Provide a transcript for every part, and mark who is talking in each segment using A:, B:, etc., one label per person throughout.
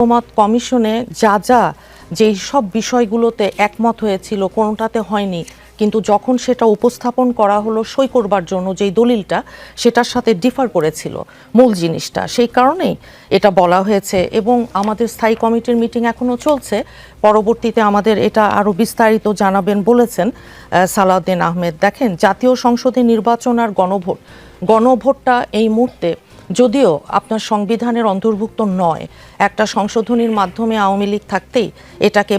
A: ঐকমত্য কমিশনে যা যেই সব বিষয়গুলোতে একমত হয়েছিল কোনোটাতে হয়নি, কিন্তু যখন সেটা উপস্থাপন করা হলো সই করবার জন্য যেই দলিলটা সেটার সাথে ডিফার করেছিল মূল জিনিসটা, সেই কারণেই এটা বলা হয়েছে। এবং আমাদের স্থায়ী কমিটির মিটিং এখনও চলছে, পরবর্তীতে আমাদের এটা আরও বিস্তারিত জানাবেন বলেছেন সালাউদ্দিন আহমেদ। দেখেন, জাতীয় সংসদে নির্বাচন আর গণভোটটা এই মুহূর্তে যদিও আপনার সংবিধানের অন্তর্ভুক্ত নয়, একটা সংশোধনীর মাধ্যমে আওয়ামী লীগ থাকতেই এটাকে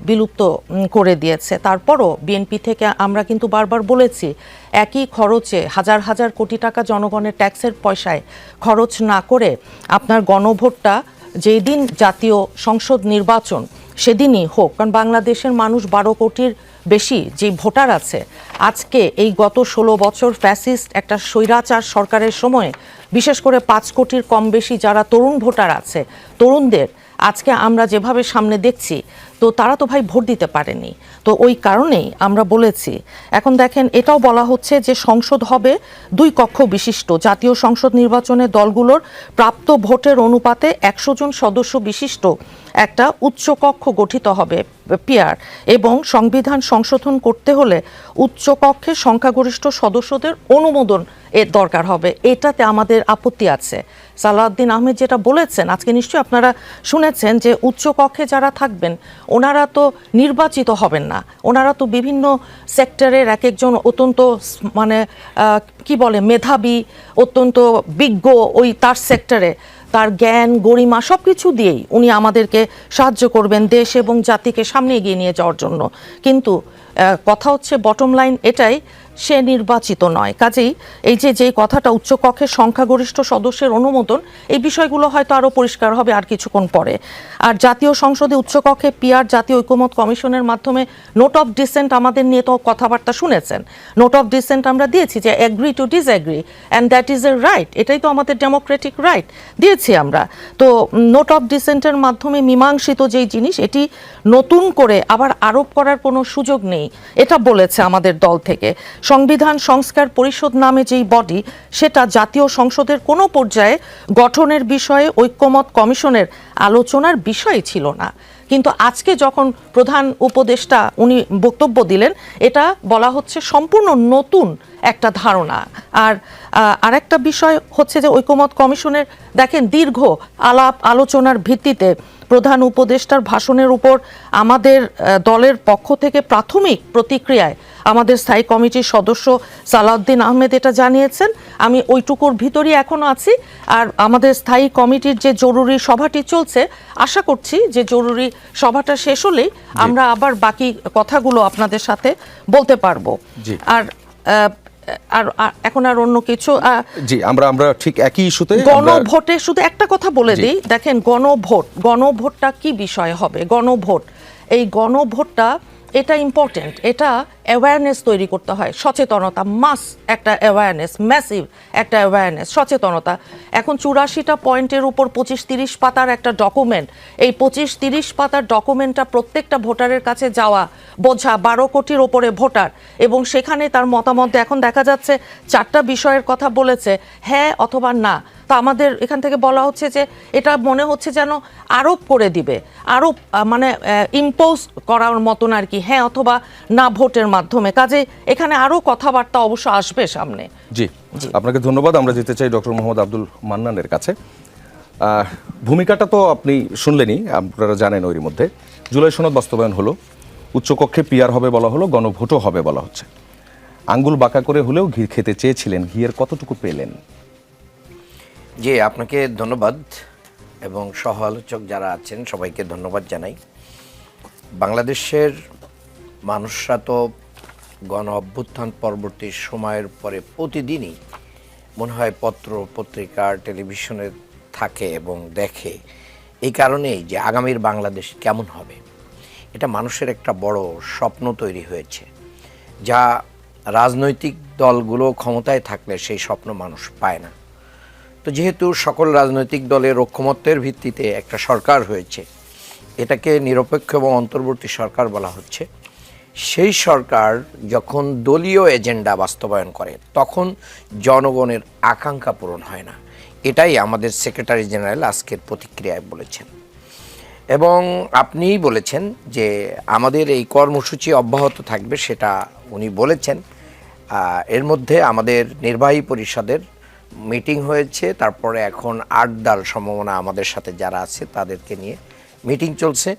A: বিলুপ্ত করে দিয়েছে। তারপরও বিএনপি থেকে আমরা কিন্তু বারবার বলেছি, একই খরচে হাজার হাজার কোটি টাকা জনগণের ট্যাক্সের পয়সায় খরচ না করে আপনার গণভোটটা যেই দিন জাতীয় সংসদ নির্বাচন সেদিনই হোক। কারণ বাংলাদেশের মানুষ 12 কোটির বেশি যে ভোটার আছে, আজকে এই গত 16 বছর ফ্যাসিস্ট একটা স্বৈরাচার সরকারের সময়ে বিশেষ করে 5 কোটির কম বেশি যারা তরুণ ভোটার আছে, তরুণদের আজকে আমরা যেভাবে সামনে দেখছি, তো তারা তো ভাই ভোট দিতে পারেনি। তো ওই কারণেই আমরা বলেছি। এখন দেখেন, এটাও বলা হচ্ছে যে সংসদ হবে 2 কক্ষ বিশিষ্ট। জাতীয় সংসদ নির্বাচনে দলগুলোর প্রাপ্ত ভোটের অনুপাতে 100 জন সদস্য বিশিষ্ট একটা উচ্চকক্ষ গঠিত হবে পিআর, এবং সংবিধান সংশোধন করতে হলে উচ্চকক্ষের সংখ্যাগরিষ্ঠ সদস্যদের অনুমোদন এর দরকার হবে। এটাতে আমাদের আপত্তি আছে। সালাউদ্দিন আহমেদ যেটা বলেছেন, আজকে নিশ্চয়ই আপনারা শুনেছেন যে উচ্চকক্ষে যারা থাকবেন ওনারা তো নির্বাচিত হবেন না, ওনারা তো বিভিন্ন সেক্টরের এক একজন অত্যন্ত কি বলে মেধাবী, অত্যন্ত বিজ্ঞ, ওই তার সেক্টরে তার জ্ঞান গরিমা সব কিছু দিয়েই উনি আমাদেরকে সাহায্য করবেন দেশ এবং জাতিকে সামনে এগিয়ে নিয়ে যাওয়ার জন্য। কিন্তু কথা হচ্ছে বটম লাইন এটাই, সে নির্বাচিত নয়। কাজেই এই যে কথাটা উচ্চকক্ষের সংখ্যাগরিষ্ঠ সদস্যের অনুমোদন, এই বিষয়গুলো হয়তো আরও পরিষ্কার হবে আর কিছুক্ষণ পরে। আর জাতীয় সংসদে উচ্চকক্ষে পিআর জাতীয় ঐকমত্য কমিশনের মাধ্যমে নোট অফ ডিসেন্ট আমাদের নিয়ে তো কথাবার্তা শুনেছেন। নোট অফ ডিসেন্ট আমরা দিয়েছি যে agree to disagree and that is a right, এটাই তো আমাদের ডেমোক্রেটিক রাইট দিয়েছি আমরা। তো নোট অফ ডিসেন্টের মাধ্যমে মীমাংসিত যেই জিনিস, এটি নতুন করে আবার আরোপ করার কোনো সুযোগ নেই, এটা বলেছে আমাদের দল থেকে। সংবিধান সংস্কার পরিষদ নামে যেই বডি, সেটা জাতীয় সংসদের কোনো পর্যায়ে গঠনের বিষয়ে ঐকমত্য কমিশনের আলোচনার বিষয় ছিল না। কিন্তু আজকে যখন প্রধান উপদেষ্টা উনি বক্তব্য দিলেন, এটা বলা হচ্ছে সম্পূর্ণ নতুন একটা ধারণা। আর আরেকটা বিষয় হচ্ছে যে ঐকমত্য কমিশনের দেখেন দীর্ঘ আলাপ আলোচনার ভিত্তিতে প্রধান উপদেষ্টার ভাষণের উপর আমাদের দলের পক্ষ থেকে প্রাথমিক প্রতিক্রিয়ায় আমাদের স্থায়ী কমিটির সদস্য সালাউদ্দিন আহমেদ এটা জানিয়েছেন। আমি ওইটুকুর ভিতরই এখনো আছি। আর আমাদের স্থায়ী কমিটির যে জরুরি সভাটি চলছে, আশা করছি যে জরুরি সভাটা শেষ হলেই আমরা আবার বাকি কথাগুলো আপনাদের সাথে বলতে পারবো। আর এখন আর অন্য কিছু
B: জি, আমরা ঠিক একই ইস্যুতে
A: গণভোটে শুধু একটা কথা বলে দিই। দেখেন, গণভোটটা কি বিষয় হবে? এই গণভোটটা এটা ইম্পর্টেন্ট, এটা অ্যাওয়ারনেস তৈরি করতে হয়, সচেতনতা, একটা অ্যাওয়ারনেস, ম্যাসিভ একটা অ্যাওয়ারনেস, সচেতনতা। এখন 84টা পয়েন্টের উপর 25-30 পাতার একটা ডকুমেন্ট, এই 25-30 পাতার ডকুমেন্টটা প্রত্যেকটা ভোটারের কাছে যাওয়া, বোঝা, 12 কোটির ওপরে ভোটার, এবং সেখানে তার মতামত। এখন দেখা যাচ্ছে 4টা বিষয়ের কথা বলেছে, হ্যাঁ অথবা না। তো আমাদের এখান থেকে বলা হচ্ছে যে এটা মনে হচ্ছে যেন আরোপ করে দিবে, আরোপ ইম্পোজ করার মতন আর কি, হ্যাঁ অথবা না ভোটের মাধ্যমে। কাজে এখানে আরো কথাবার্তা অবশ্য আসবে সামনে।
B: জি, আপনাকে ধন্যবাদ। আমরা যেতে চাই ডক্টর মোহাম্মদ আব্দুল মান্নানের কাছে। ভূমিকাটা তো আপনি শুনলেনই, আপনারা জানেন ওর মধ্যে জুলাই সনদ বাস্তবায়ন হলো, উচ্চকক্ষে পিআর হবে বলা হলো, গণভোটও হবে বলা হচ্ছে। আঙ্গুল বাঁকা করে হলেও ঘি খেতে চেয়েছিলেন, ঘিয়ের কতটুকু পেলেন?
C: জি, আপনাকে ধন্যবাদ এবং সহ আলোচক যারা আছেন সবাইকে ধন্যবাদ জানাই। বাংলাদেশের মানুষরা তো গণ অভ্যুত্থান পরবর্তী সময়ের পরে প্রতিদিনই মনে হয় পত্র পত্রিকা টেলিভিশনে থাকে এবং দেখে। এই কারণেই যে আগামীর বাংলাদেশ কেমন হবে, এটা মানুষের একটা বড় স্বপ্ন তৈরি হয়েছে, যা রাজনৈতিক দলগুলো ক্ষমতায় থাকলে সেই স্বপ্ন মানুষ পায় না। তো যেহেতু সকল রাজনৈতিক দলের ঐকমত্যের ভিত্তিতে একটা সরকার হয়েছে, এটাকে নিরপেক্ষ এবং অন্তর্বর্তী সরকার বলা হচ্ছে। সেই সরকার যখন দলীয় এজেন্ডা বাস্তবায়ন করে তখন জনগণের আকাঙ্ক্ষা পূরণ হয় না। এটাই আমাদের সেক্রেটারি জেনারেল আজকের প্রতিক্রিয়ায় বলেছেন। এবং আপনিই বলেছেন যে আমাদের এই কর্মসূচি অব্যাহত থাকবে, সেটা উনি বলেছেন। এর মধ্যে আমাদের নির্বাহী পরিষদের মিটিং হয়েছে, তারপরে এখন 8 দল সম্ভাবনা আমাদের সাথে যারা আছে তাদেরকে নিয়ে মিটিং চলছে।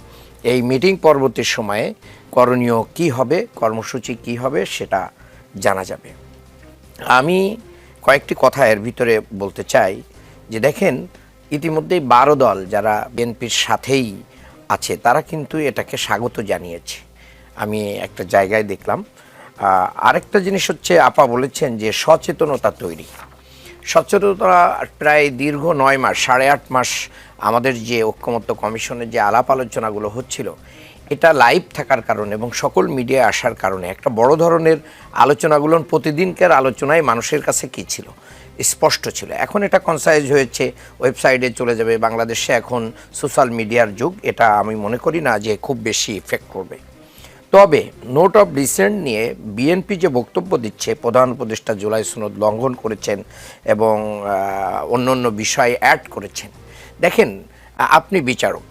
C: এই মিটিং পরবর্তী সময়ে করণীয় কি হবে, কর্মসূচি কি হবে সেটা জানা যাবে। আমি কয়েকটি কথা এর ভিতরে বলতে চাই যে দেখেন, ইতিমধ্যেই 12 দল যারা বিএনপির সাথেই আছে তারা কিন্তু এটাকে স্বাগত জানিয়েছে। আমি একটা জায়গায় দেখলাম। আরেকটা জিনিস হচ্ছে, আপা বলেছেন যে সচেতনতা তৈরি, সচেতনতা প্রায় দীর্ঘ 9 মাস 8.5 মাস আমাদের যে ঐক্যমত্য কমিশনের যে আলাপ আলোচনাগুলো হচ্ছিল, এটা লাইভ থাকার কারণে এবং সকল মিডিয়ায় আসার কারণে একটা বড় ধরনের আলোচনাগুলো প্রতিদিনকার আলোচনায় মানুষের কাছে কী ছিল, স্পষ্ট ছিল। এখন এটা কনসাইজ হয়েছে, ওয়েবসাইটে চলে যাবে। বাংলাদেশে এখন সোশ্যাল মিডিয়ার যুগ, এটা আমি মনে করি না যে খুব বেশি ইফেক্ট করবে। তবে নোট অফ ডিসেন্ট নিয়ে বিএনপি যে বক্তব্য দিচ্ছে, প্রধান উপদেষ্টা জুলাই সনদ লঙ্ঘন করেছেন এবং অন্য বিষয় অ্যাড করেছেন। দেখেন, আপনি বিচারক,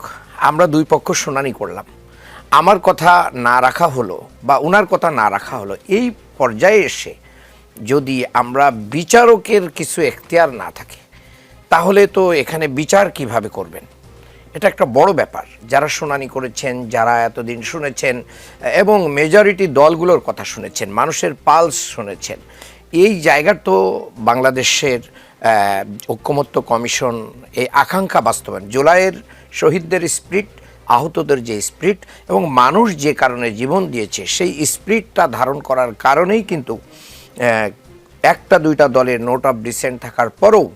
C: আমরা দুই পক্ষ শুনানি করলাম, আমার কথা না রাখা হলো বা ওনার কথা না রাখা হলো, এই পর্যায়ে এসে যদি আমরা বিচারকের কিছু এখতিয়ার না থাকে তাহলে তো এখানে বিচার কিভাবে করবেন? এটা একটা বড় ব্যাপার। যারা শুনানি করেছেন, যারা এতদিন শুনেছেন এবং মেজরিটি দলগুলোর কথা শুনেছেন, মানুষের পালস শুনেছেন, এই জায়গা তো বাংলাদেশের ঐক্যমত্য কমিশন এই আকাঙ্ক্ষা বাস্তবায়ন, জুলাইয়ের শহীদদের স্পিরিট, আহতদের যে স্পিরিট এবং মানুষ যে কারণে জীবন দিয়েছে সেই স্পিরিটটা ধারণ করার কারণেই কিন্তু একটা দুইটা দলের নোট অফ ডিসেন্ট থাকার পরেও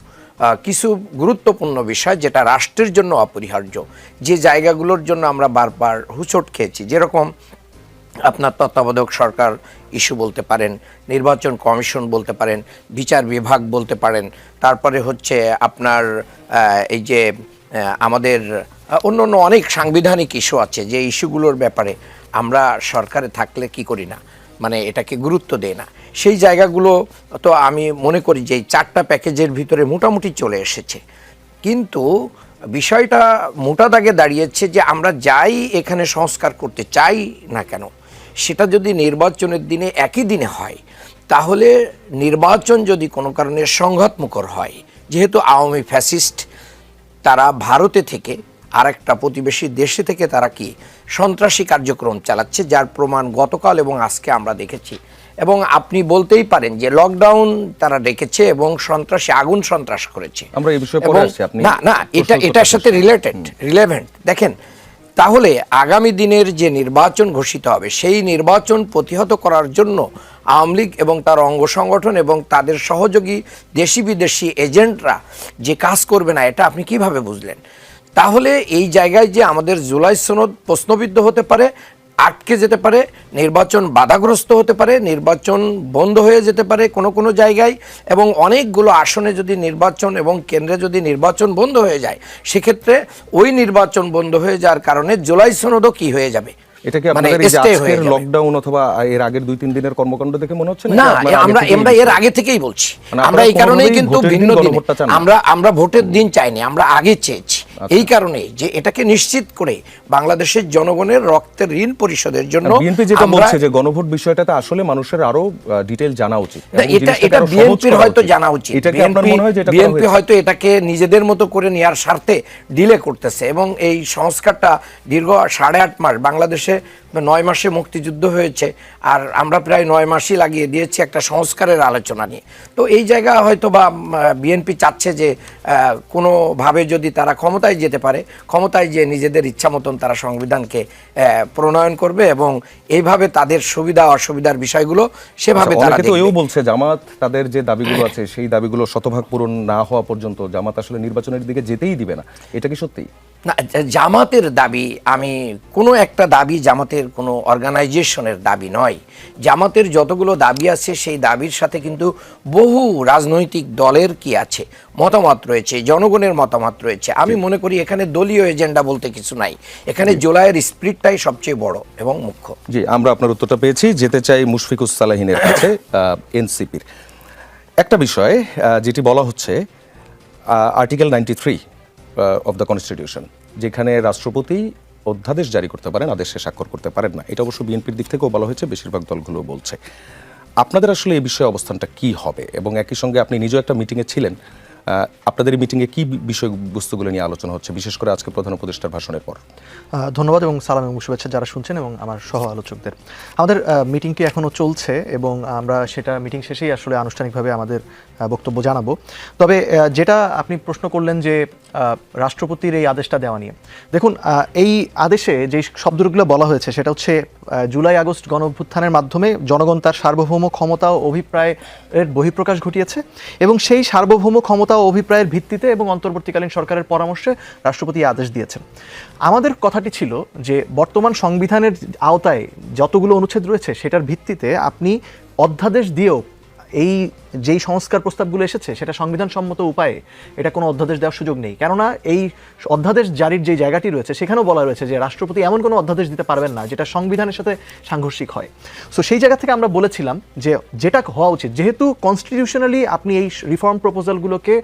C: কিছু গুরুত্বপূর্ণ বিষয় যেটা রাষ্ট্রের জন্য অপরিহার্য, যে জায়গাগুলোর জন্য আমরা বারবার হুঁচট খেয়েছি, যেরকম আপনার তত্ত্বাবধায়ক সরকার ইস্যু বলতে পারেন, নির্বাচন কমিশন বলতে পারেন, বিচার বিভাগ বলতে পারেন, তারপরে হচ্ছে আপনার এই যে আমাদের অন্য অনেক সাংবিধানিক ইস্যু আছে, যে ইস্যুগুলোর ব্যাপারে আমরা সরকারে থাকলে কি করি না, মানে এটাকে গুরুত্ব দেয় না। সেই জায়গাগুলো তো আমি মনে করি যে এই 4টা প্যাকেজের ভিতরে মোটামুটি চলে এসেছে। কিন্তু বিষয়টা মোটা দাগে দাঁড়িয়েছে যে আমরা যাই এখানে সংস্কার করতে চাই না কেন, সেটা যদি নির্বাচনের দিনে একই দিনে হয়, তাহলে নির্বাচন যদি কোনো কারণে সংঘাতমুখর হয়, যেহেতু আওয়ামী ফ্যাসিস্ট তারা ভারতে থেকে আরেকটা প্রতিবেশী দেশে থেকে তারা কি সন্ত্রাসী কার্যক্রম চালাচ্ছে, যার প্রমাণ গতকাল এবং আজকে আমরা দেখেছি। এবং আপনি বলতেই পারেন যে লকডাউন তারা ডেকেছে এবং সন্ত্রাসী আগুন সন্ত্রাস করেছে।
B: আমরা এই বিষয়ে পরে আসছি, আপনি
C: না এটার সাথে রিলেভেন্ট দেখেন। তাহলে আগামী দিনের যে নির্বাচন ঘোষিত হবে, সেই নির্বাচন প্রতিহত করার জন্য আওয়ামী লীগ এবং তার অঙ্গ সংগঠন এবং তাদের সহযোগী দেশি বিদেশি এজেন্টরা যে কাজ করবে না, এটা আপনি কিভাবে বুঝলেন? তাহলে এই জায়গায় যে আমাদের জুলাই সনদ প্রশ্নবিদ্ধ হতে পারে, আটকে যেতে পারে, নির্বাচন বাধাগ্রস্ত হতে পারে, নির্বাচন বন্ধ হয়ে যেতে পারে কোনো জায়গায়, এবং অনেকগুলো আসনে যদি নির্বাচন এবং কেন্দ্রে যদি নির্বাচন বন্ধ হয়ে যায়, সেক্ষেত্রে ওই নির্বাচন বন্ধ হয়ে যাওয়ার কারণে জুলাই সনদও কি হয়ে যাবে?
B: এটা কি আপনাদের এই যে আজকের লকডাউন অথবা এর আগের 2-3 দিনের কর্মকাণ্ড দেখে মনে হচ্ছে
C: না? আমরা এর আগে থেকেই বলছি, আমরা এই কারণেই কিন্তু ভিন্ন দিন আমরা ভোটের দিন চাইনি, আমরা আগে চেয়েছি এই কারণে যে এটাকে নিশ্চিত করে বাংলাদেশের জনগণের রক্তের ঋণ পরিশোধের জন্য।
B: বিএনপি যেটা বলছে যে গণভোট বিষয়টাতে আসলে মানুষের আরো ডিটেইল জানা উচিত,
C: এটা বিএনপির হয়তো জানা উচিত। বিএনপি হয়তো এটাকে নিজেদের মতো করে নেওয়ার স্বার্থে ডিলে করতেছে এবং এই সংস্কারটা দীর্ঘ 8.5 মাস, বাংলাদেশে 9 মাসে মুক্তিযুদ্ধ হয়েছে আর আমরা প্রায় 9 মাসই লাগিয়ে দিয়েছি একটা সংস্কারের আলোচনা নিয়ে। তো এই জায়গা হয়তো বা বিএনপি চাচ্ছে যে কোনোভাবে যদি তারা ক্ষমতায় যেতে পারে, ক্ষমতায় যে নিজেদের ইচ্ছা মতন তারা সংবিধানকে প্রণয়ন করবে এবং এইভাবে তাদের সুবিধা অসুবিধার বিষয়গুলো সেভাবে তারা দেখবে।
B: তো এও বলছে জামাত তাদের যে দাবিগুলো আছে সেই দাবিগুলো শতভাগ পূরণ না হওয়া পর্যন্ত জামাত আসলে নির্বাচনের দিকে যেতেই দিবে না, এটা কি সত্যি?
C: না, জামাতের দাবি, আমি কোনো একটা দাবি জামাতের কোনো অর্গানাইজেশনের দাবি নয়। জামাতের যতগুলো দাবি আছে সেই দাবির সাথে কিন্তু বহু রাজনৈতিক দলের কি আছে মতামত রয়েছে, জনগণের মতামত রয়েছে। আমি মনে করি এখানে দলীয় এজেন্ডা বলতে কিছু নাই, এখানে জুলাইয়ের স্পিরিটটাই সবচেয়ে বড় এবং মুখ্য।
B: জি, আমরা আপনার উত্তরটা পেয়েছি। যেতে চাই মুশফিকুস সালাহিনের কাছে, এনসিপির একটা বিষয় যেটি বলা হচ্ছে আর্টিকেল 93 of the Constitution, যেখানে রাষ্ট্রপতি অধ্যাদেশ জারি করতে পারেন, আদেশে স্বাক্ষর করতে পারেন না। এটা অবশ্য বিএনপির দিক থেকেও বলা হয়েছে, বেশিরভাগ দলগুলো বলছে। আপনাদের আসলে এই বিষয়ে অবস্থানটা কি হবে? এবং একই সঙ্গে আপনি নিজেও একটা মিটিংয়ে ছিলেন, আপনাদের এই মিটিংয়ে কি বিষয়বস্তুগুলো নিয়ে আলোচনা হচ্ছে, বিশেষ করে আজকে প্রধান উপদেষ্টার ভাষণের পর?
D: ধন্যবাদ এবং সালাম এবং শুভেচ্ছা যারা শুনছেন এবং আমার সহ আলোচকদের। আমাদের মিটিংটি এখনও চলছে এবং আমরা সেটা মিটিং শেষেই আসলে আনুষ্ঠানিকভাবে আমাদের বক্তব্য জানাবো। তবে যেটা আপনি প্রশ্ন করলেন যে রাষ্ট্রপতির এই আদেশটা দেওয়া নিয়ে, দেখুন এই আদেশে যে শব্দগুলো বলা হয়েছে সেটা হচ্ছে জুলাই আগস্ট গণ অভ্যুত্থানের মাধ্যমে জনগণ তার সার্বভৌম ক্ষমতা ও অভিপ্রায়ের বহিঃপ্রকাশ ঘটিয়েছে এবং সেই সার্বভৌম ক্ষমতা ও অভিপ্রায়ের ভিত্তিতে এবং অন্তর্বর্তীকালীন সরকারের পরামর্শে রাষ্ট্রপতি আদেশ দিয়েছেন। আমাদের কথাটি ছিল যে বর্তমান সংবিধানের আওতায় যতগুলো অনুচ্ছেদ রয়েছে সেটার ভিত্তিতে আপনি অধ্যাদেশ দিয়েও এই যেই সংস্কার প্রস্তাবগুলো এসেছে সেটা সংবিধানসম্মত উপায়ে এটা কোনো অধ্যাদেশ দেওয়ার সুযোগ নেই। কেননা এই অধ্যাদেশ জারির যে জায়গাটি রয়েছে সেখানেও বলা রয়েছে যে রাষ্ট্রপতি এমন কোনো অধ্যাদেশ দিতে পারবেন না যেটা সংবিধানের সাথে সাংঘর্ষিক হয়। সো সেই জায়গা থেকে আমরা বলেছিলাম যে যেটা হওয়া উচিত, যেহেতু কনস্টিটিউশনালি আপনি এই রিফর্ম প্রপোজালগুলোকে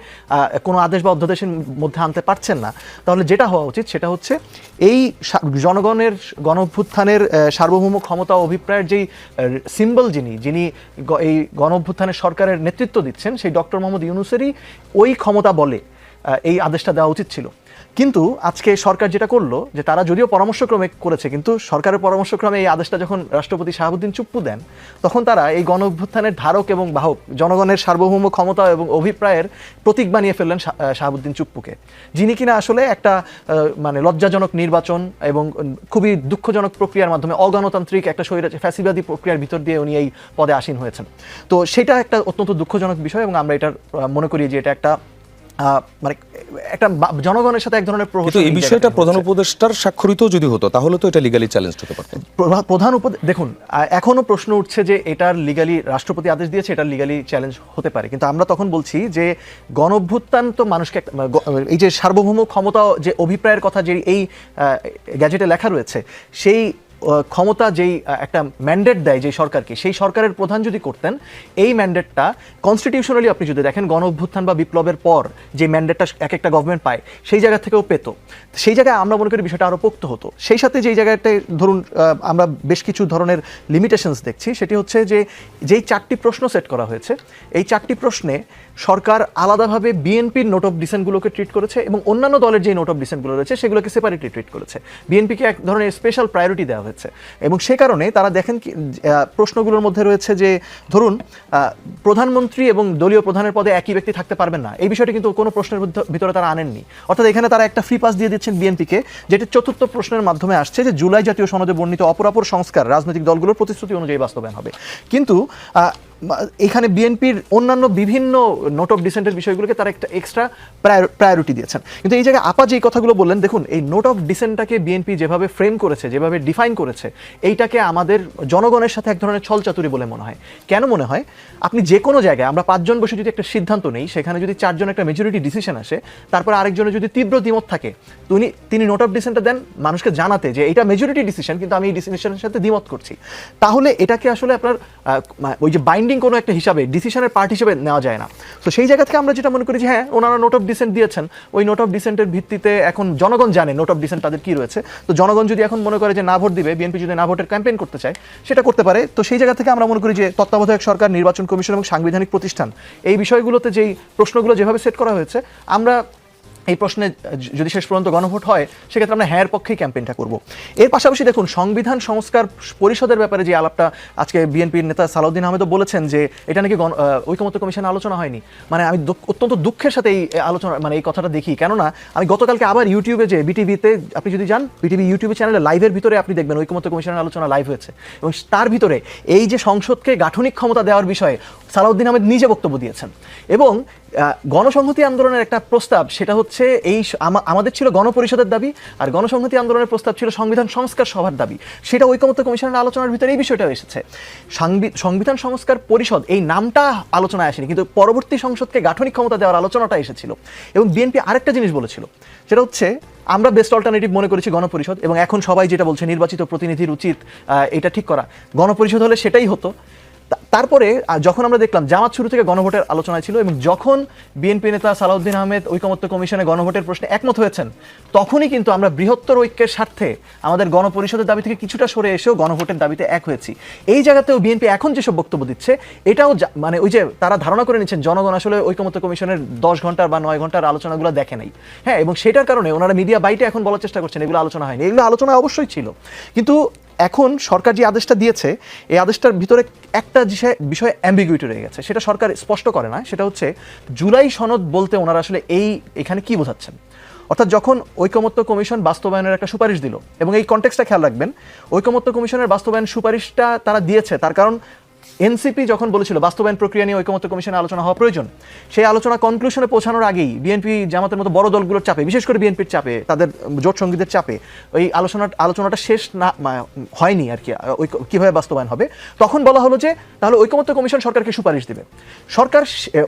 D: কোনো আদেশ বা অধ্যাদেশের মধ্যে আনতে পারছেন না, তাহলে যেটা হওয়া উচিত সেটা হচ্ছে এই জনগণের গণ অভ্যুত্থানের সার্বভৌম ক্ষমতা ও অভিপ্রায়ের যেই সিম্বল যিনি এই গণ অভ্যুত্থানের সরকারের নেতৃত্ব দিচ্ছেন সেই ডক্টর মোহাম্মদ ইউনূসেরই ওই ক্ষমতা বলে এই আদেশটা দেওয়া উচিত ছিল। কিন্তু আজকে সরকার যেটা করলো যে তারা যদিও পরামর্শক্রমে করেছে, কিন্তু সরকারের পরামর্শক্রমে এই আদেশটা যখন রাষ্ট্রপতি শাহাবুদ্দিন চুপ্পু দেন তখন তারা এই গণ অভ্যুত্থানের ধারক এবং বাহক জনগণের সার্বভৌম ক্ষমতা এবং অভিপ্রায়ের প্রতীক বানিয়ে ফেললেন শাহাবুদ্দিন চুপ্পুকে, যিনি কিনা আসলে একটা মানে লজ্জাজনক নির্বাচন এবং খুবই দুঃখজনক প্রক্রিয়ার মাধ্যমে অগণতান্ত্রিক একটা ফ্যাসিবাদী প্রক্রিয়ার ভিতর দিয়ে উনি এই পদে আসীন হয়েছেন। তো সেটা একটা অত্যন্ত দুঃখজনক বিষয় এবং আমরা এটার মনে করি যে এটা একটা মানে একটা জনগণের সাথে এক ধরনের
B: কিন্তু এই বিষয়টা প্রধান উপদেষ্টার স্বাক্ষরিত যদি হতো তাহলে তো এটা লিগালি চ্যালেঞ্জ হতে পারত।
D: দেখুন এখনো প্রশ্ন উঠছে যে এটার লিগালি রাষ্ট্রপতি আদেশ দিয়েছে, এটার লিগালি চ্যালেঞ্জ হতে পারে, কিন্তু আমরা তখন বলছি যে গণ অভ্যুত্থান তো মানুষকে এই যে সার্বভৌম ক্ষমতা যে অভিপ্রায়ের কথা যে এই গ্যাজেটে লেখা রয়েছে সেই ক্ষমতা যেই একটা ম্যান্ডেট দেয় যে সরকারকে, সেই সরকারের প্রধান যদি করতেন এই ম্যান্ডেটটা কনস্টিটিউশনালি আপনি যদি দেখেন গণ অভ্যুত্থান বা বিপ্লবের পর যে ম্যান্ডেটটা এক একটা গভর্নমেন্ট পায় সেই জায়গা থেকেও পেত। সেই জায়গায় আমরা মনে করি বিষয়টা আরও পোক্ত হতো। সেই সাথে যেই জায়গাটায় ধরুন আমরা বেশ কিছু ধরনের লিমিটেশনস দেখছি, সেটি হচ্ছে যে যেই 4টি প্রশ্ন সেট করা হয়েছে এই 4টি প্রশ্নে সরকার আলাদাভাবে বিএনপির নোট অফ ডিসেন্টগুলোকে ট্রিট করেছে এবং অন্যান্য দলের যে নোট অফ ডিসেন্টগুলো রয়েছে সেগুলোকে সেপারেটলি ট্রিট করেছে। বিএনপিকে এক ধরনের স্পেশাল প্রায়োরিটি দেওয়া হয়েছে এবং সে কারণে তারা দেখেন কি প্রশ্নগুলোর মধ্যে রয়েছে যে ধরুন প্রধানমন্ত্রী এবং দলীয় প্রধানের পদে একই ব্যক্তি থাকতে পারবেন না, এই বিষয়টি কিন্তু কোনো প্রশ্নের ভিতরে তারা আনেননি। অর্থাৎ এখানে তারা একটা ফ্রি পাস দিয়ে দিচ্ছেন বিএনপিকে, যেটি 4র্থ প্রশ্নের মাধ্যমে আসছে যে জুলাই জাতীয় সনদে বর্ণিত অপরাপর সংস্কার রাজনৈতিক দলগুলোর প্রতিশ্রুতি অনুযায়ী বাস্তবায়ন হবে। কিন্তু এখানে বিএনপির অন্যান্য বিভিন্ন নোট অফ ডিসেন্টের বিষয়গুলোকে তারা একটা এক্সট্রা প্রায়োরিটি দিয়েছেন। কিন্তু এই জায়গায় আপা যেই কথাগুলো বললেন, দেখুন এই নোট অফ ডিসেন্টটাকে বিএনপি যেভাবে ফ্রেম করেছে, যেভাবে ডিফাইন করেছে, এইটাকে আমাদের জনগণের সাথে এক ধরনের ছলচাতুরি বলে মনে হয়। কেন মনে হয়? আপনি যে কোনো জায়গায় আমরা 5 জন বসে যদি একটা সিদ্ধান্ত নেই, সেখানে যদি 4 জন একটা মেজরিটি ডিসিশন আসে, তারপর আরেকজনের যদি তীব্র দ্বিমত থাকে, তিনি নোট অফ ডিসেন্টটা দেন মানুষকে জানাতে যে এটা মেজরিটি ডিসিশন কিন্তু আমি এই ডিসিশনের সাথে দ্বিমত করছি, তাহলে এটাকে আসলে আপনার ওই যে বাইন্ডিং কোনো একটা হিসাবে ডিসিশনের পার্ট হিসেবে নেওয়া যায় না। তো সেই জায়গা থেকে আমরা যেটা মনে করি যে হ্যাঁ ওনারা নোট অফ ডিসেন্ট দিয়েছেন, ওই নোট অফ ডিসেন্টের ভিত্তিতে এখন জনগণ জানে নোট অফ ডিসেন্ট তাদের কি রয়েছে। তো জনগণ যদি এখন মনে করে যে না ভোট দিবে, বিএনপি যদি না ভোটের ক্যাম্পেইন করতে চায় সেটা করতে পারে। তো সেই জায়গা থেকে আমরা মনে করি যে তত্ত্বাবধায়ক সরকার, নির্বাচন কমিশন এবং সাংবিধানিক প্রতিষ্ঠান এই বিষয়গুলোতে যেই প্রশ্নগুলো যেভাবে সেট করা হয়েছে, আমরা এই প্রশ্নে যদি শেষ পর্যন্ত গণভোট হয় সেক্ষেত্রে আমরা হ্যাঁর পক্ষেই ক্যাম্পেইনটা করব। এর পাশাপাশি দেখুন সংবিধান সংস্কার পরিষদের ব্যাপারে যে আলাপটা আজকে বিএনপির নেতা সালাউদ্দিন আহমেদও বলেছেন যে এটা নাকি ঐকমত্য কমিশনে আলোচনা হয়নি। মানে আমি অত্যন্ত দুঃখের সাথে এই আলোচনা এই কথাটা দেখি, কেননা আমি গতকালকে আবার ইউটিউবে যে বিটিভিতে আপনি যদি যান, বিটিভি ইউটিউবে চ্যানেলে লাইভের ভিতরে আপনি দেখবেন ঐকমত্য কমিশনের আলোচনা লাইভ হয়েছে এবং তার ভিতরে এই যে সংসদকে গাঠনিক ক্ষমতা দেওয়ার বিষয়ে সালাউদ্দিন আহমেদ নিজে বক্তব্য দিয়েছেন। এবং গণসংহতি আন্দোলনের একটা প্রস্তাব, সেটা হচ্ছে এই আমাদের ছিল গণপরিষদের দাবি, আর গণসংহতি আন্দোলনের প্রস্তাব ছিল সংবিধান সংস্কার সভার দাবি, সেটা ঐকমত্য কমিশনের আলোচনার ভিতরে এই বিষয়টাও এসেছে। সংবিধান সংস্কার পরিষদ এই নামটা আলোচনায় আসেনি, কিন্তু পরবর্তী সংসদকে গাঠনিক ক্ষমতা দেওয়ার আলোচনাটা এসেছিল। এবং বিএনপি আরেকটা জিনিস বলেছিল, সেটা হচ্ছে আমরা বেস্ট অল্টারনেটিভ মনে করেছি গণপরিষদ, এবং এখন সবাই যেটা বলছে নির্বাচিত প্রতিনিধির উচিত এটা ঠিক করা, গণপরিষদ হলে সেটাই হতো। তারপরে যখন আমরা দেখলাম জামাত শুরু থেকে গণভোটের আলোচনা ছিল এবং যখন বিএনপি নেতা সালাউদ্দিন আহমেদ ঐকমত্য কমিশনে গণভোটের প্রশ্নে একমত হয়েছেন, তখনই কিন্তু আমরা বৃহত্তর ঐক্যের স্বার্থে আমাদের গণপরিষদের দাবি থেকে কিছুটা সরে এসেও গণভোটের দাবিতে এক হয়েছি। এই জায়গাতেও বিএনপি এখন যেসব বক্তব্য দিচ্ছে, এটাও মানে ওই যে তারা ধারণা করে নিচ্ছেন জনগণ আসলে ঐকমত্য কমিশনের 10 ঘন্টার বা 9 ঘন্টার আলোচনাগুলো দেখে নাই। হ্যাঁ, এবং সেটার কারণে ওনারা মিডিয়া বাইটে এখন বলার চেষ্টা করছেন এগুলো আলোচনা হয়নি। এগুলো আলোচনা অবশ্যই ছিল, কিন্তু এখন সরকার যে আদেশটা দিয়েছে, এই আদেশটার ভিতরে একটা বিষয়ে অ্যাম্বিগুইটি রয়ে গেছে, সেটা সরকার স্পষ্ট করে না। সেটা হচ্ছে জুলাই সনদ বলতে ওনারা আসলে এখানে কি বোঝাচ্ছেন। অর্থাৎ যখন ঐকমত্য কমিশন বাস্তবায়নের একটা সুপারিশ দিল, এবং এই কনটেক্সটটা খেয়াল রাখবেন, ঐকমত্য কমিশনের বাস্তবায়ন সুপারিশটা তারা দিয়েছে তার কারণ এনসিপি যখন বলেছিল বাস্তবায়ন প্রক্রিয়া নিয়ে ঐকমত্য কমিশনে আলোচনা হওয়া প্রয়োজন, সেই আলোচনা কনক্লুশনে পৌঁছানোর আগেই বিএনপি জামাতের মতো বড় দলগুলোর চাপে, বিশেষ করে বিএনপির চাপে, তাদের জোট সঙ্গীদের চাপে ওই আলোচনাটা শেষ না হয়নি আর কি, কিভাবে বাস্তবায়ন হবে। তখন বলা হলো যে তাহলে ঐকমত্য কমিশন সরকারকে সুপারিশ দেবে। সরকার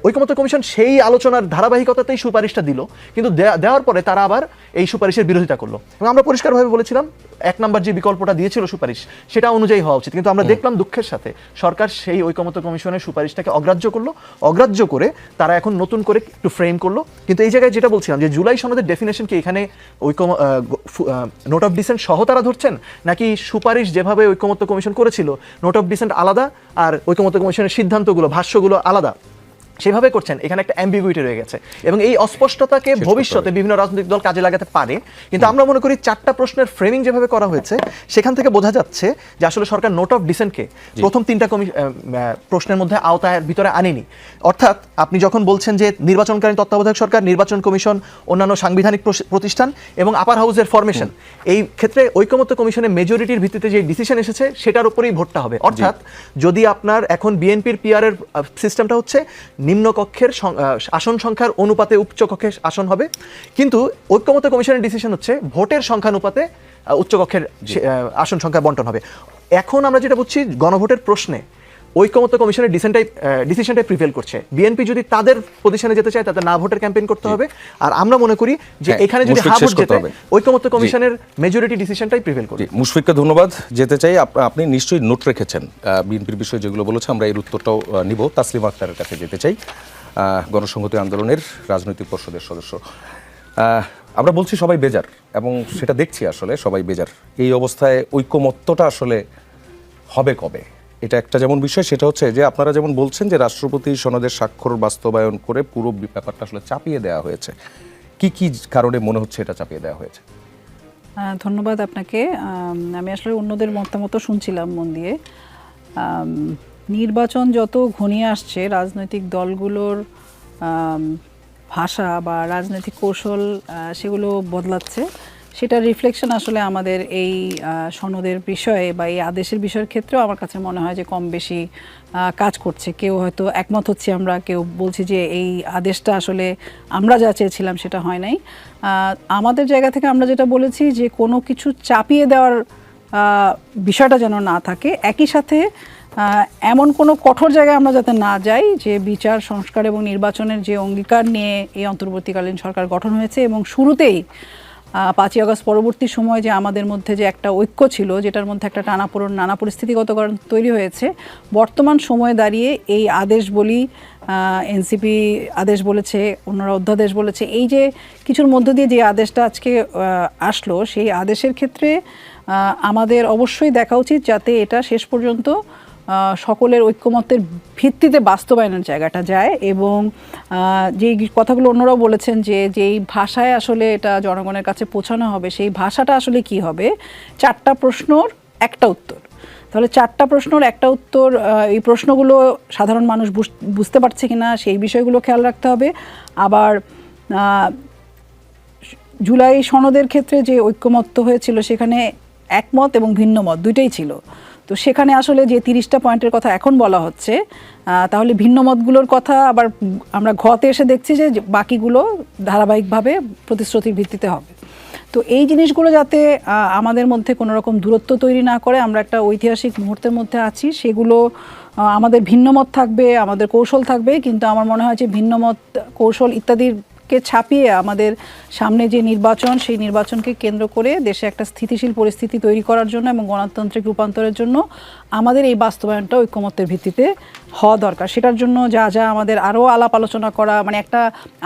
D: ঐকমত্য কমিশন সেই আলোচনার ধারাবাহিকতাতেই সুপারিশটা দিল, কিন্তু দেওয়ার পরে তারা আবার এই সুপারিশের বিরোধিতা করলো। এবং আমরা পরিষ্কারভাবে বলেছিলাম 1 নম্বর যে বিকল্পটা দিয়েছিল সুপারিশ, সেটা অনুযায়ী হওয়া উচিত। কিন্তু আমরা দেখলাম দুঃখের সাথে সরকার সেই ঐকমত্য কমিশনের সুপারিশটাকে অগ্রাহ্য করে তারা এখন নতুন করে একটু ফ্রেম করলো। কিন্তু এই জায়গায় যেটা বলছিলাম যে জুলাই সনদের ডেফিনেশন কি এখানে নোট অফ ডিসেন্ট সহ তারা ধরছেন, নাকি সুপারিশ যেভাবে ঐকমত্য কমিশন করেছিল নোট অফ ডিসেন্ট আলাদা আর ঐকমত্য কমিশনের সিদ্ধান্তগুলো, ভাষ্যগুলো আলাদা, সেভাবে করছেন? এখানে একটা অ্যাম্বিগুইটি রয়ে গেছে এবং এই অস্পষ্টতাকে ভবিষ্যতে বিভিন্ন রাজনৈতিক দল কাজে লাগাতে পারে। কিন্তু আমরা মনে করি 4টা প্রশ্নের ফ্রেমিং যেভাবে করা হয়েছে, সেখান থেকে বোঝা যাচ্ছে যে আসলে সরকার নোট অফ ডিসেন্টকে প্রথম 3টা প্রশ্নের মধ্যে আওতার ভিতরে আনেনি। অর্থাৎ আপনি যখন বলছেন যে নির্বাচনকালীন তত্ত্বাবধায়ক সরকার, নির্বাচন কমিশন, অন্যান্য সাংবিধানিক প্রতিষ্ঠান এবং আপার হাউসের ফরমেশন, এই ক্ষেত্রে ঐকমত্য কমিশনের মেজরিটির ভিত্তিতে যে ডিসিশন এসেছে সেটার উপরেই ভোটটা হবে। অর্থাৎ যদি আপনার এখন বিএনপির পিআরের সিস্টেমটা হচ্ছে নিম্নকক্ষের আসন সংখ্যার অনুপাতে উচ্চকক্ষের আসন হবে, কিন্তু ঐকমত্য কমিশনের ডিসিশন হচ্ছে ভোটের সংখ্যানুপাতে উচ্চকক্ষের আসন সংখ্যা বন্টন হবে। এখন আমরা যেটা বুঝছি গণভোটের প্রশ্নে ঐকমত্য কমিশনের ডিসিশনটাই প্রিভেল করছে। বিএনপি যদি তাদের পজিশনে যেতে চায় তাদের না ভোটের ক্যাম্পেইন করতে হবে, আর আমরা মনে করি যে এখানে যদি হা ভোট যেতে ঐকমত্য কমিশনের মেজরিটি ডিসিশনটাই প্রিভেল করবে।
B: মুশফিককে ধন্যবাদ। যেতে চাই, আপনি নিশ্চয়ই নোট রেখেছেন বিএনপির বিষয়ে যেগুলো বলেছে, আমরা এর উত্তরটাও নিব। তাসলিমা আক্তারের কাছে যেতে চাই, গণসংহতি আন্দোলনের রাজনৈতিক পর্ষদের সদস্য। আমরা বলছি সবাই বেজার, এবং সেটা দেখছি আসলে সবাই বেজার। এই অবস্থায় ঐকমত্যটা আসলে হবে কবে? এটা একটা যেমন বিষয়, সেটা হচ্ছে যে আপনারা যেমন বলছেন যে রাষ্ট্রপতি সনদের স্বাক্ষর বাস্তবায়ন করে পুরো ব্যাপারটা আসলে চাপিয়ে দেওয়া হয়েছে। কি কি কারণে মনে হচ্ছে এটা চাপিয়ে দেওয়া হয়েছে?
E: ধন্যবাদ আপনাকে। আমি আসলে অন্যদের মতামত শুনছিলাম মন দিয়ে। নির্বাচন যত ঘনিয়ে আসছে, রাজনৈতিক দলগুলোর ভাষা বা রাজনৈতিক কৌশল সেগুলো বদলাচ্ছে। সেটার রিফ্লেকশন আসলে আমাদের এই সনদের বিষয়ে বা এই আদেশের বিষয়ের ক্ষেত্রেও আমার কাছে মনে হয় যে কম বেশি কাজ করছে। কেউ হয়তো একমত হচ্ছে, আমরা কেউ বলছি যে এই আদেশটা আসলে আমরা যা চেয়েছিলাম সেটা হয় নাই। আমাদের জায়গা থেকে আমরা যেটা বলেছি যে কোনো কিছু চাপিয়ে দেওয়ার বিষয়টা যেন না থাকে, একই সাথে এমন কোনো কঠোর জায়গায় আমরা যাতে না যাই যে বিচার সংস্কার এবং নির্বাচনের যে অঙ্গীকার নিয়ে এই অন্তর্বর্তীকালীন সরকার গঠন হয়েছে এবং শুরুতেই 5ই আগস্ট পরবর্তী সময় যে আমাদের মধ্যে যে একটা ঐক্য ছিল, যেটার মধ্যে একটা টানাপোড়েন, নানা পরিস্থিতিগত কারণ তৈরি হয়েছে, বর্তমান সময়ে দাঁড়িয়ে এই আদেশ বলি, এনসিপি আদেশ বলেছে, অন্যরা অধ্যাদেশ বলেছে, এই যে কিছুর মধ্য দিয়ে যে আদেশটা আজকে আসলো, সেই আদেশের ক্ষেত্রে আমাদের অবশ্যই দেখা উচিত যাতে এটা শেষ পর্যন্ত সকলের ঐক্যমত্যের ভিত্তিতে বাস্তবায়নের জায়গাটা যায়। এবং যেই কথাগুলো অন্যরাও বলেছেন যে যেই ভাষায় আসলে এটা জনগণের কাছে পৌঁছানো হবে, সেই ভাষাটা আসলে কি হবে? 4টা প্রশ্নর একটা উত্তর। তাহলে 4টা প্রশ্নর একটা উত্তর, এই প্রশ্নগুলো সাধারণ মানুষ বুঝতে পারছে কিনা সেই বিষয়গুলো খেয়াল রাখতে হবে। আবার জুলাই সনদের ক্ষেত্রে যে ঐক্যমত্য হয়েছিল সেখানে একমত এবং ভিন্ন মত দুইটাই ছিল। তো সেখানে আসলে যে 30টা পয়েন্টের কথা এখন বলা হচ্ছে, তাহলে ভিন্ন মতগুলোর কথা আবার আমরা ঘতে এসে দেখছি যে বাকিগুলো ধারাবাহিকভাবে প্রতিশ্রুতির ভিত্তিতে হবে। তো এই জিনিসগুলো যাতে আমাদের মধ্যে কোনো রকম দূরত্ব তৈরি না করে, আমরা একটা ঐতিহাসিক মুহূর্তের মধ্যে আছি, সেগুলো আমাদের ভিন্ন মত থাকবে, আমাদের কৌশল থাকবে, কিন্তু আমার মনে হয় যে ভিন্ন মত, কৌশল ইত্যাদির কে ছাপিয়ে আমাদের সামনে যে নির্বাচন, সেই নির্বাচনকে কেন্দ্র করে দেশে একটা স্থিতিশীল পরিস্থিতি তৈরি করার জন্য এবং গণতান্ত্রিক রূপান্তরের জন্য আমাদের এই বাস্তবায়নটা ঐক্যমত্যের ভিত্তিতে হওয়া দরকার। সেটার জন্য যা যা আমাদের আরও আলাপ আলোচনা করা, মানে একটা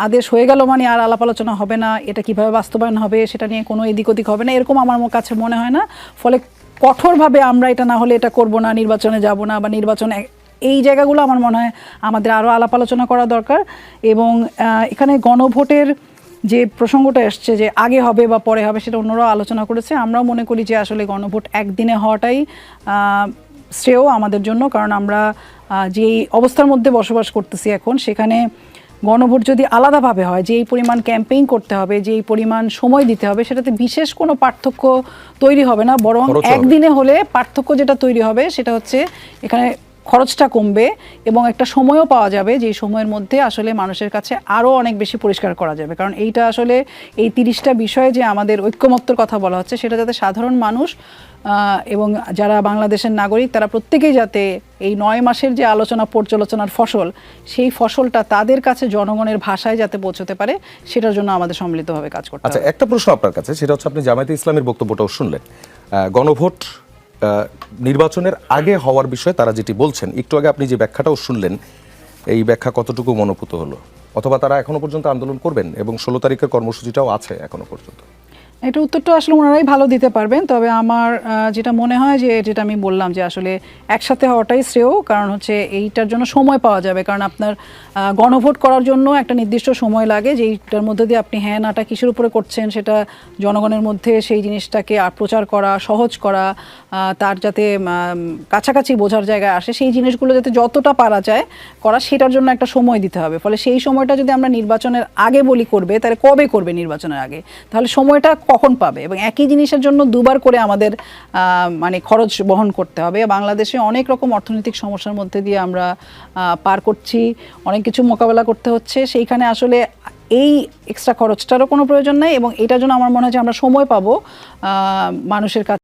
E: আদেশ হয়ে গেল মানে আর আলাপ আলোচনা হবে না, এটা কিভাবে বাস্তবায়ন হবে সেটা নিয়ে কোনো এদিক ওদিক হবে না, এরকম আমার কাছে মনে হয় না। ফলে কঠোরভাবে আমরা এটা না হলে এটা করব না, নির্বাচনে যাব না, বা নির্বাচনে, এই জায়গাগুলো আমার মনে হয় আমাদের আরও আলাপ আলোচনা করা দরকার। এবং এখানে গণভোটের যে প্রসঙ্গটা এসছে যে আগে হবে বা পরে হবে, সেটা অন্যরাও আলোচনা করেছে। আমরাও মনে করি যে আসলে গণভোট একদিনে হওয়াটাই শ্রেয় আমাদের জন্য, কারণ আমরা যেই অবস্থার মধ্যে বসবাস করতেছি এখন, সেখানে গণভোট যদি আলাদাভাবে হয়, যেই পরিমাণ ক্যাম্পেইন করতে হবে, যেই পরিমাণ সময় দিতে হবে, সেটাতে বিশেষ কোনো পার্থক্য তৈরি হবে না, বরং একদিনে হলে পার্থক্য যেটা তৈরি হবে সেটা হচ্ছে এখানে খরচটা কমবে এবং একটা সময়ও পাওয়া যাবে, যেই সময়ের মধ্যে আসলে মানুষের কাছে আরও অনেক বেশি পরিষ্কার করা যাবে। কারণ এইটা আসলে এই 30টা বিষয়ে যে আমাদের ঐক্যমত্যের কথা বলা হচ্ছে, সেটা যাতে সাধারণ মানুষ এবং যারা বাংলাদেশের নাগরিক তারা প্রত্যেকেই যাতে এই 9 মাসের যে আলোচনা পর্যালোচনার ফসল, সেই ফসলটা তাদের কাছে জনগণের ভাষায় যাতে পৌঁছতে পারে, সেটার জন্য আমাদের সম্মিলিতভাবে কাজ করতে হবে।
B: আচ্ছা, একটা প্রশ্ন আপনার কাছে, সেটা হচ্ছে আপনি জামায়াতে ইসলামের বক্তব্যটাও শুনলেন। গণভোট নির্বাচনের আগে হওয়ার বিষয়ে তারা যেটি বলছেন, একটু আগে আপনি যে ব্যাখ্যাটাও শুনলেন, এই ব্যাখ্যা কতটুকু মনোপুত হলো? অথবা তারা এখনো পর্যন্ত আন্দোলন করবেন এবং 16 তারিখের কর্মসূচিটাও আছে এখনো পর্যন্ত?
E: এটা উত্তরটা আসলে ওনারাই ভালো দিতে পারবেন। তবে আমার যেটা মনে হয় যে, যেটা আমি বললাম যে আসলে একসাথে হওয়াটাই শ্রেয়, কারণ হচ্ছে এইটার জন্য সময় পাওয়া যাবে। কারণ আপনার গণভোট করার জন্য একটা নির্দিষ্ট সময় লাগে, যেইটার মধ্যে দিয়ে আপনি হ্যাঁ নাটা কিসের উপরে করছেন সেটা জনগণের মধ্যে সেই জিনিসটাকে প্রচার করা, সহজ করা, তার যাতে কাছাকাছি বোঝার জায়গায় আসে, সেই জিনিসগুলো যাতে যতটা পারা যায় করা, সেটার জন্য একটা সময় দিতে হবে। ফলে সেই সময়টা যদি আমরা নির্বাচনের আগে বলি করবে, তাহলে কবে করবে নির্বাচনের আগে? তাহলে সময়টা কখন পাবে? এবং একই জিনিসের জন্য দুবার করে আমাদের মানে খরচ বহন করতে হবে। বাংলাদেশে অনেক রকম অর্থনৈতিক সমস্যার মধ্যে দিয়ে আমরা পার করছি, অনেক কিছু মোকাবেলা করতে হচ্ছে। সেইখানে আসলে এই এক্সট্রা খরচটারও কোনো প্রয়োজন নাই, এবং এটার জন্য আমার মনে হয় যে আমরা সময় পাবো মানুষের কাছে